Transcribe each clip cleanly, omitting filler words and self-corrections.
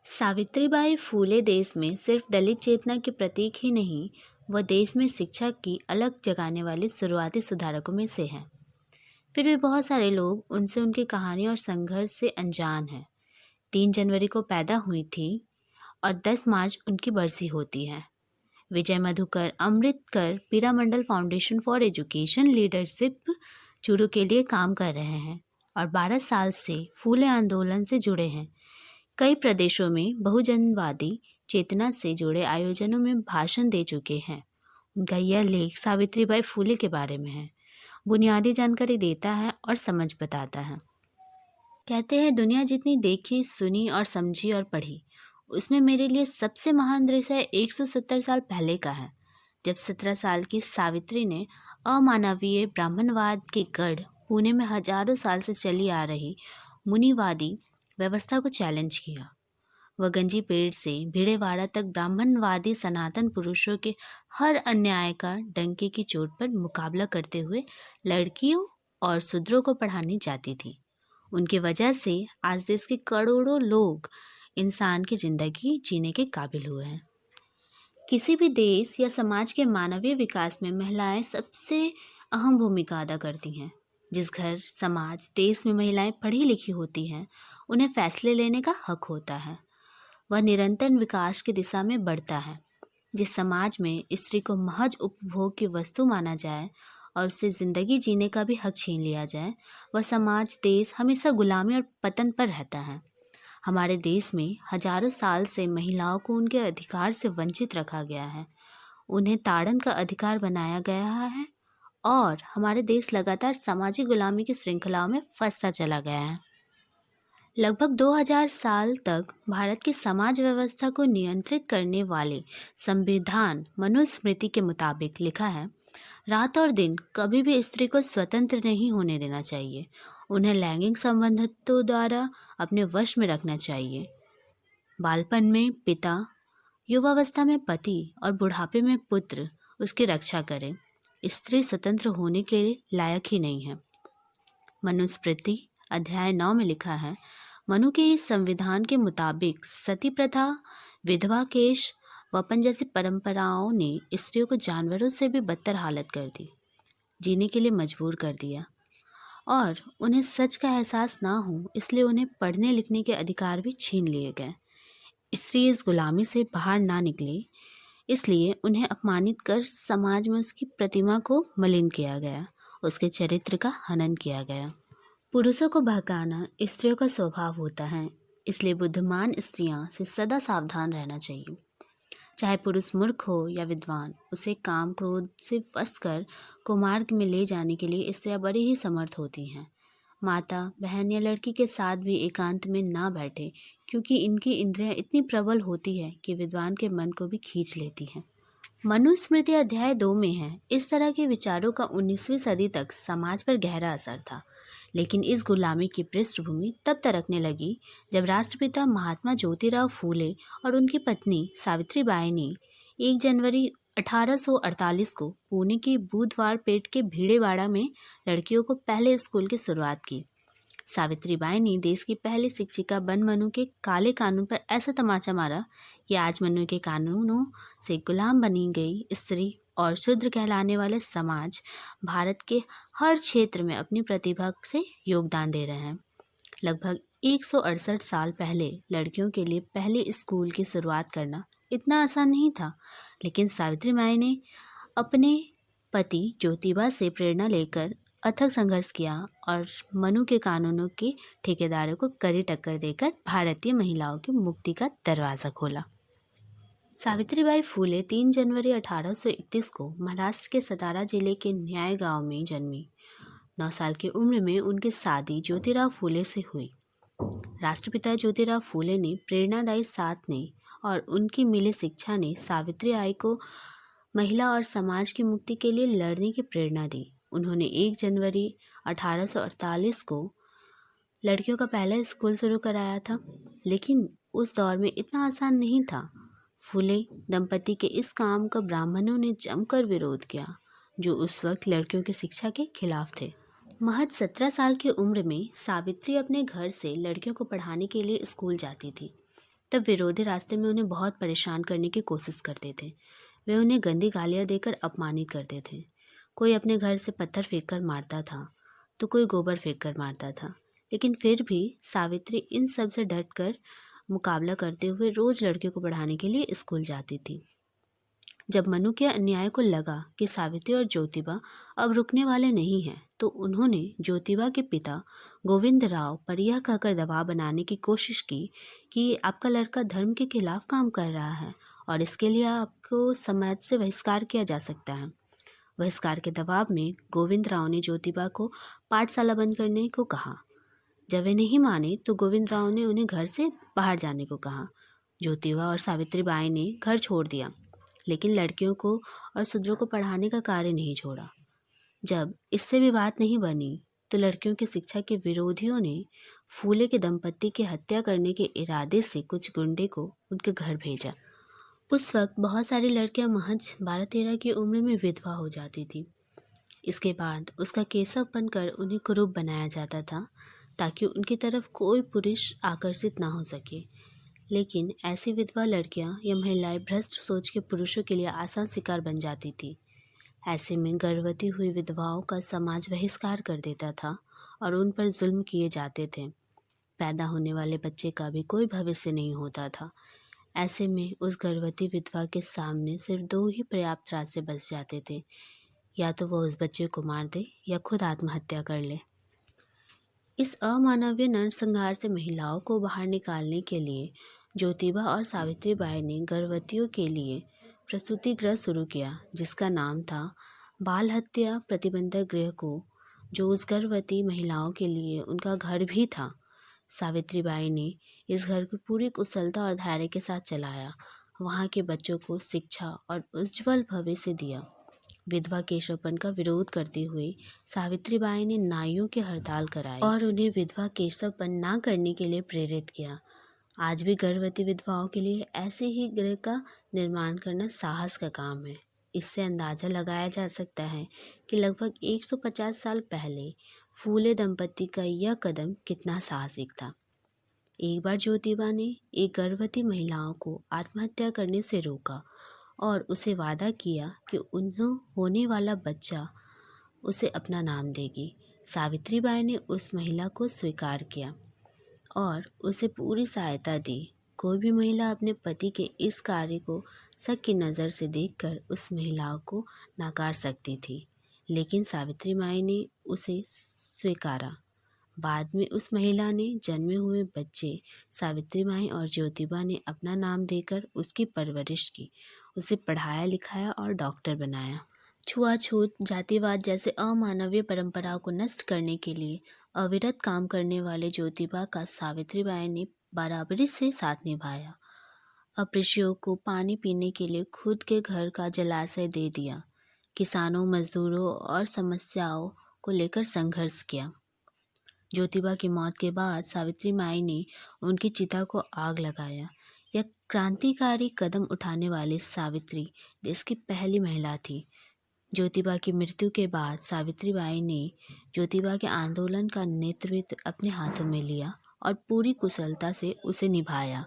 सावित्रीबाई फूले देश में सिर्फ दलित चेतना के प्रतीक ही नहीं, वह देश में शिक्षा की अलग जगाने वाले शुरुआती सुधारकों में से हैं। फिर भी बहुत सारे लोग उनसे उनकी कहानी और संघर्ष से अनजान हैं। 3 जनवरी को पैदा हुई थी और 10 मार्च उनकी बरसी होती है। Vijay Madhukar Amritkar Piramal foundation for education leadership Churu के लिए काम कर रहे हैं और 12 साल से फूले आंदोलन से जुड़े हैं। कई प्रदेशों में बहुजनवादी चेतना से जुड़े आयोजनों में भाषण दे चुके हैं। उनका यह लेख सावित्रीबाई फूले के बारे में है। बुनियादी जानकारी देता है और समझ बताता है। कहते हैं दुनिया जितनी देखी, सुनी और समझी और पढ़ी, उसमें मेरे लिए सबसे महान दृश्य 170 साल पहले का है, जब 17 साल की सावित्री ने अमानवीय ब्राह्मणवाद के गढ़ पुणे में हजारों साल से चली आ रही मुनिवादी व्यवस्था को चैलेंज किया। वह गंजी पेड़ से भिड़ेवाड़ा तक ब्राह्मणवादी सनातन पुरुषों के हर अन्याय का डंके की चोट पर मुकाबला करते हुए लड़कियों और शूद्रों को पढ़ाने जाती थी। उनकी वजह से आज देश के करोड़ों लोग इंसान की जिंदगी जीने के काबिल हुए हैं। किसी भी देश या समाज के मानवीय विकास में महिलाएं सबसे अहम भूमिका अदा करती हैं। जिस घर, समाज, देश में महिलाएं पढ़ी लिखी होती हैं, उन्हें फैसले लेने का हक होता है। वह निरंतर विकास की दिशा में बढ़ता है। जिस समाज में स्त्री को महज उपभोग की वस्तु माना जाए और उससे ज़िंदगी जीने का भी हक छीन लिया जाए, वह समाज, देश हमेशा गुलामी और पतन पर रहता है। हमारे देश में हजारों साल से महिलाओं को उनके अधिकार से वंचित रखा गया है। उन्हें ताड़न का अधिकार बनाया गया है और हमारे देश लगातार सामाजिक गुलामी की श्रृंखलाओं में फंसता चला गया है। लगभग 2000 साल तक भारत की समाज व्यवस्था को नियंत्रित करने वाले संविधान मनुस्मृति के मुताबिक लिखा है, रात और दिन कभी भी स्त्री को स्वतंत्र नहीं होने देना चाहिए। उन्हें लैंगिक संबंधों द्वारा अपने वश में रखना चाहिए। बालपन में पिता, युवावस्था में पति और बुढ़ापे में पुत्र उसकी रक्षा करें। स्त्री स्वतंत्र होने के लायक ही नहीं है। मनुस्मृति अध्याय 9 में लिखा है, मनु के इस संविधान के मुताबिक सती प्रथा, विधवा केश, वपन जैसी परंपराओं ने स्त्रियों को जानवरों से भी बदतर हालत कर दी, जीने के लिए मजबूर कर दिया और उन्हें सच का एहसास ना हो इसलिए उन्हें पढ़ने लिखने के अधिकार भी छीन लिए गए। स्त्री इस गुलामी से बाहर ना निकले, इसलिए उन्हें अपमानित कर समाज में उसकी प्रतिमा को मलिन किया गया, उसके चरित्र का हनन किया गया। पुरुषों को बहकाना स्त्रियों का स्वभाव होता है, इसलिए बुद्धिमान स्त्रियां से सदा सावधान रहना चाहिए। चाहे पुरुष मूर्ख हो या विद्वान, उसे काम क्रोध से वश कर कुमार्ग में ले जाने के लिए स्त्रियां बड़ी ही समर्थ होती हैं। माता, बहन या लड़की के साथ भी एकांत में ना बैठे, क्योंकि इनकी इंद्रियां इतनी प्रबल होती है कि विद्वान के मन को भी खींच लेती हैं। मनुस्मृति अध्याय 2 में है, इस तरह के विचारों का 19वीं सदी तक समाज पर गहरा असर था। लेकिन इस गुलामी की पृष्ठभूमि तब तरकने लगी जब राष्ट्रपिता महात्मा ज्योतिराव फूले और उनकी पत्नी सावित्रीबाई ने 1 जनवरी 1848 को पुणे की बुधवारपेट के भीड़ेवाड़ा में लड़कियों को पहले स्कूल की शुरुआत की। सावित्रीबाई ने देश की पहली शिक्षिका बन मनु के काले कानून पर ऐसा तमाचा मारा कि आज मनु के कानूनों से गुलाम बनी गई स्त्री और शूद्र कहलाने वाले समाज भारत के हर क्षेत्र में अपनी प्रतिभा से योगदान दे रहे हैं। लगभग 168 साल पहले लड़कियों के लिए पहले स्कूल की शुरुआत करना इतना आसान नहीं था, लेकिन सावित्रीबाई ने अपने पति ज्योतिबा से प्रेरणा लेकर अथक संघर्ष किया और मनु के कानूनों के ठेकेदारों को कड़ी टक्कर देकर भारतीय महिलाओं की मुक्ति का दरवाज़ा खोला। सावित्रीबाई फूले 3 जनवरी 1831 को महाराष्ट्र के सतारा जिले के न्याय गांव में जन्मी। 9 साल की उम्र में उनकी शादी ज्योतिराव फूले से हुई। राष्ट्रपिता ज्योतिराव फूले ने प्रेरणादायी साथ ने और उनकी मिली शिक्षा ने सावित्रीबाई को महिला और समाज की मुक्ति के लिए लड़ने की प्रेरणा दी। उन्होंने 1 जनवरी 1848 को लड़कियों का पहला स्कूल शुरू कराया था, लेकिन उस दौर में इतना आसान नहीं था। फूले दंपति के इस काम का ब्राह्मणों ने जमकर विरोध किया, जो उस वक्त लड़कियों की शिक्षा के खिलाफ थे। महज 17 साल की उम्र में सावित्री अपने घर से लड़कियों को पढ़ाने के लिए स्कूल जाती थी। तब विरोधी रास्ते में उन्हें बहुत परेशान करने की कोशिश करते थे। वे उन्हें गंदी गालियाँ देकर अपमानित करते थे। कोई अपने घर से पत्थर फेंक कर मारता था, तो कोई गोबर फेंक कर मारता था। लेकिन फिर भी सावित्री इन सब से डट कर मुकाबला करते हुए रोज लड़कियों को पढ़ाने के लिए स्कूल जाती थी। जब मनु के अन्याय को लगा कि सावित्री और ज्योतिबा अब रुकने वाले नहीं हैं, तो उन्होंने ज्योतिबा के पिता गोविंद राव पर यह कहकर दबाव बनाने की कोशिश की कि आपका लड़का धर्म के खिलाफ काम कर रहा है और इसके लिए आपको समाज से बहिष्कार किया जा सकता है। बहिष्कार के दबाव में गोविंद राव ने ज्योतिबा को पाठशाला बंद करने को कहा। जब वे नहीं माने तो गोविंद राव ने उन्हें घर से बाहर जाने को कहा। ज्योतिबा और सावित्री बाई ने घर छोड़ दिया, लेकिन लड़कियों को और शूद्रों को पढ़ाने का कार्य नहीं छोड़ा। जब इससे भी बात नहीं बनी तो लड़कियों की शिक्षा के विरोधियों ने फूले के दंपत्ति की हत्या करने के इरादे से कुछ गुंडे को उनके घर भेजा। उस वक्त बहुत सारी लड़कियां महज 12-13 की उम्र में विधवा हो जाती थी। इसके बाद उसका केशव बनकर उन्हें कुरूप बनाया जाता था ताकि उनकी तरफ कोई पुरुष आकर्षित ना हो सके। लेकिन ऐसी विधवा लड़कियां या महिलाएं भ्रष्ट सोच के पुरुषों के लिए आसान शिकार बन जाती थी। ऐसे में गर्भवती हुई विधवाओं का समाज बहिष्कार कर देता था और उन पर जुल्म किए जाते थे। पैदा होने वाले बच्चे का भी कोई भविष्य नहीं होता था। ऐसे में उस गर्भवती विधवा के सामने सिर्फ 2 ही पर्याप्त रास्ते बच जाते थे, या तो वह उस बच्चे को मार दे या खुद आत्महत्या कर ले। इस अमानवीय नरसंहार से महिलाओं को बाहर निकालने के लिए ज्योतिबा और सावित्री बाई ने गर्भवतियों के लिए प्रसूति गृह शुरू किया, जिसका नाम था बाल हत्या प्रतिबंधक गृह को, जो उस गर्भवती महिलाओं के लिए उनका घर भी था। सावित्री बाई ने इस घर को पूरी कुशलता और धैर्य के साथ चलाया, वहाँ के बच्चों को शिक्षा और उज्जवल भविष्य दिया। विधवा केशवपन का विरोध करते हुए सावित्री बाई ने नाइयों की हड़ताल कराई और उन्हें विधवा केशवपन ना करने के लिए प्रेरित किया। आज भी गर्भवती विधवाओं के लिए ऐसे ही गृह का निर्माण करना साहस का काम है। इससे अंदाज़ा लगाया जा सकता है कि लगभग 150 साल पहले फूले दंपत्ति का यह कदम कितना साहसिक था। एक बार ज्योतिबा ने एक गर्भवती महिलाओं को आत्महत्या करने से रोका और उसे वादा किया कि उन्हें होने वाला बच्चा उसे अपना नाम देगी। सावित्री बाई ने उस महिला को स्वीकार किया और उसे पूरी सहायता दी। कोई भी महिला अपने पति के इस कार्य को शक की नज़र से देखकर उस महिला को नकार सकती थी, लेकिन सावित्री बाई ने उसे स्वीकारा। बाद में उस महिला ने जन्मे हुए बच्चे सावित्री बाई और ज्योतिबा ने अपना नाम देकर उसकी परवरिश की, उसे पढ़ाया लिखाया और डॉक्टर बनाया। छुआछूत, जातिवाद जैसे अमानवीय परंपराओं को नष्ट करने के लिए अविरत काम करने वाले ज्योतिबा का सावित्री बाई ने बराबरी से साथ निभाया। अपृष्यों को पानी पीने के लिए खुद के घर का जलाशय दे दिया। किसानों, मजदूरों और समस्याओं को लेकर संघर्ष किया। ज्योतिबा की मौत के बाद सावित्री बाई ने उनकी चिता को आग लगाया। यह क्रांतिकारी कदम उठाने वाली सावित्री देश की पहली महिला थी। ज्योतिबा की मृत्यु के बाद सावित्री बाई ने ज्योतिबा के आंदोलन का नेतृत्व अपने हाथों में लिया और पूरी कुशलता से उसे निभाया।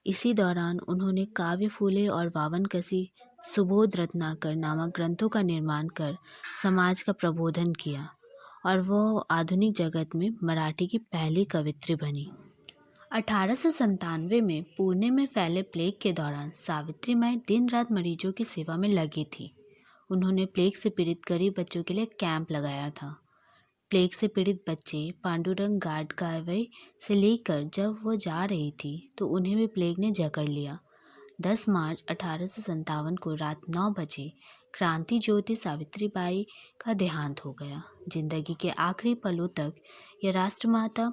इसी दौरान उन्होंने काव्य फूले और 52 कसी, सुबोध रत्नाकर नामक ग्रंथों का निर्माण कर समाज का प्रबोधन किया और वह आधुनिक जगत में मराठी की पहली कवयित्री बनी। 1897 में पुणे में फैले प्लेग के दौरान सावित्री बाई दिन रात मरीजों की सेवा में लगी थी। उन्होंने प्लेग से पीड़ित गरीब बच्चों के लिए कैंप लगाया था। प्लेग से पीड़ित बच्चे पांडुरंग गाडगावे से लेकर जब वह जा रही थी तो उन्हें भी प्लेग ने जकड़ लिया। 10 मार्च 1857 को रात 9 बजे क्रांति ज्योति सावित्री बाई का देहांत हो गया। जिंदगी के आखिरी पलों तक यह राष्ट्रमाता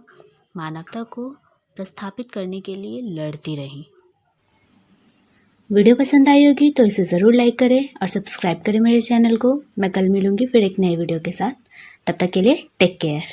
मानवता को प्रस्थापित करने के लिए लड़ती रही। वीडियो पसंद आई होगी तो इसे ज़रूर लाइक करें और सब्सक्राइब करें मेरे चैनल को। मैं कल मिलूंगी फिर एक नए वीडियो के साथ। तब तक के लिए टेक केयर।